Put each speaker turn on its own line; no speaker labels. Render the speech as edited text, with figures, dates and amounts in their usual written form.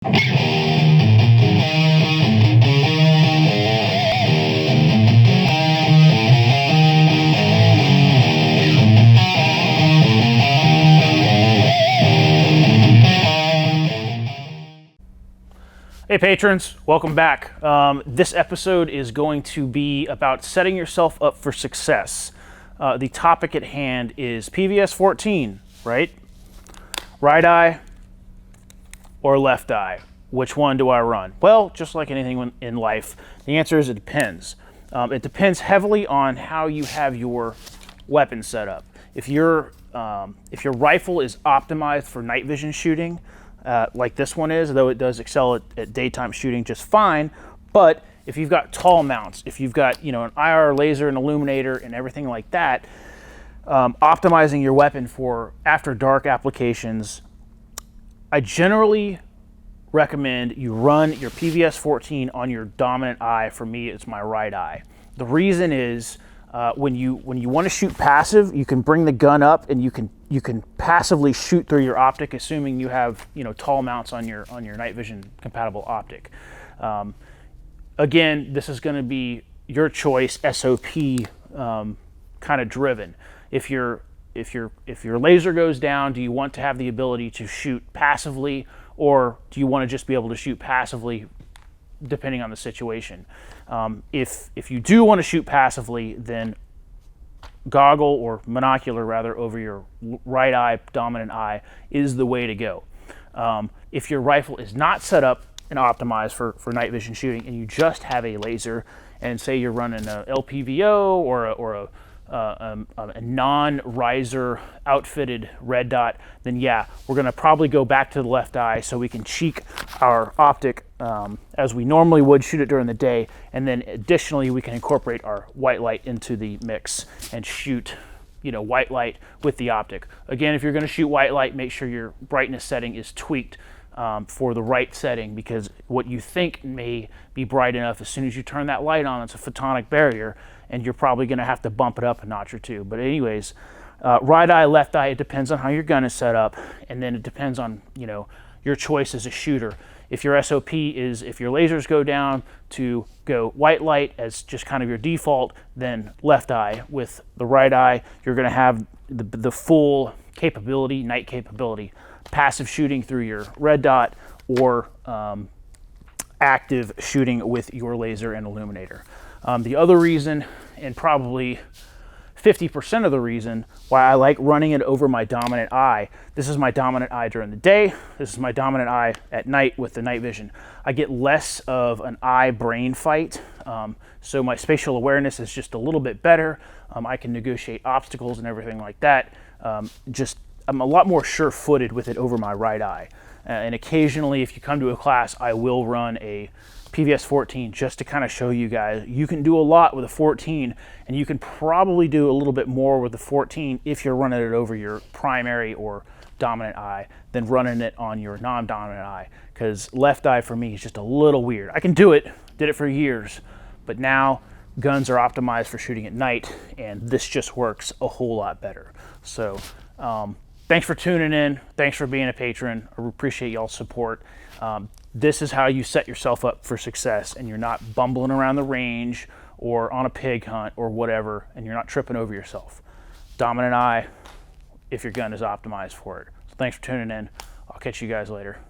Hey patrons, welcome back. This episode is going to be about setting yourself up for success. The topic at hand is PVS 14, right? Right eye or left eye? Which one do I run? Well, just like anything in life, the answer is it depends. It depends heavily on how you have your weapon set up. If your rifle is optimized for night vision shooting, like this one is, though it does excel at daytime shooting just fine, but if you've got tall mounts, if you've got an IR laser, an illuminator, and everything like that, optimizing your weapon for after dark applications, I generally recommend you run your PVS 14 on your dominant eye. For me, it's my right eye. The reason is when you want to shoot passive, you can bring the gun up and you can passively shoot through your optic, assuming you have tall mounts on your night vision compatible optic. Again, this is going to be your choice, SOP kind of driven. If your laser goes down, do you want to have the ability to shoot passively, or do you want to just be able to shoot passively depending on the situation? If you do want to shoot passively, then goggle or monocular rather over your right eye, dominant eye, is the way to go. If your rifle is not set up and optimized for night vision shooting, and you just have a laser, and say you're running a LPVO or a non-riser outfitted red dot, then yeah, we're going to probably go back to the left eye so we can cheek our optic as we normally would shoot it during the day, and then additionally we can incorporate our white light into the mix and shoot white light with the optic. Again, if you're going to shoot white light, make sure your brightness setting is tweaked for the right setting, because what you think may be bright enough, as soon as you turn that light on, it's a photonic barrier, and you're probably going to have to bump it up a notch or two. But anyways, right eye, left eye, it depends on how your gun is set up, and then it depends on your choice as a shooter. If your SOP is, if your lasers go down, to go white light as just kind of your default, then left eye. With the right eye, you're going to have the full capability, night capability, passive shooting through your red dot, or active shooting with your laser and illuminator. The other reason, and probably 50% of the reason why I like running it over my dominant eye, this is my dominant eye during the day, this is my dominant eye at night with the night vision. I get less of an eye-brain fight, so my spatial awareness is just a little bit better. I can negotiate obstacles and everything like that. I'm a lot more sure-footed with it over my right eye. And occasionally, if you come to a class, I will run a PVS 14 just to kind of show you guys you can do a lot with a 14, and you can probably do a little bit more with the 14 if you're running it over your primary or dominant eye than running it on your non-dominant eye, because left eye for me is just a little weird. I can do it, did it for years, but now guns are optimized for shooting at night, and this just works a whole lot better. So thanks for tuning in. Thanks for being a patron. I appreciate y'all's support. This is how you set yourself up for success, and you're not bumbling around the range or on a pig hunt or whatever, and you're not tripping over yourself. Dominant eye if your gun is optimized for it. So thanks for tuning in. I'll catch you guys later.